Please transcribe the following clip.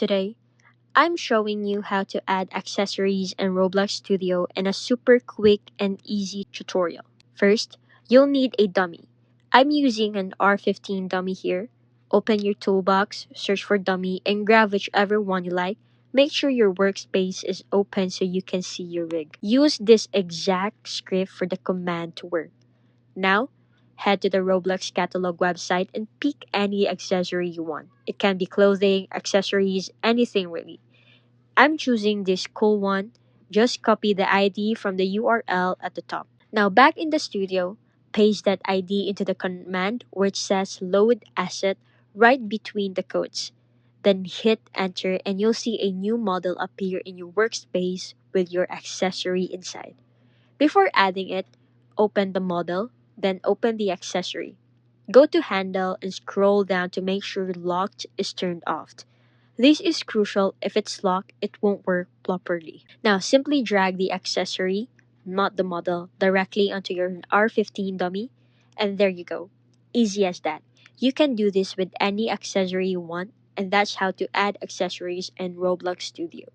Today, I'm showing you how to add accessories in Roblox Studio in a super quick and easy tutorial. First, you'll need a dummy. I'm using an R15 dummy here. Open your toolbox, search for dummy, and grab whichever one you like. Make sure your workspace is open so you can see your rig. Use this exact script for the command to work. Now, head to the Roblox catalog website and pick any accessory you want. It can be clothing, accessories, anything really. I'm choosing this cool one. Just copy the ID from the URL at the top. Now, back in the studio, paste that ID into the command where it says load asset right between the codes. Then hit enter and you'll see a new model appear in your workspace with your accessory inside. Before adding it, open the model, then open the accessory. Go to handle and scroll down to make sure locked is turned off. This is crucial. If it's locked, it won't work properly. Now, simply drag the accessory, not the model, directly onto your R15 dummy, and there you go. Easy as that. You can do this with any accessory you want, and that's how to add accessories in Roblox Studio.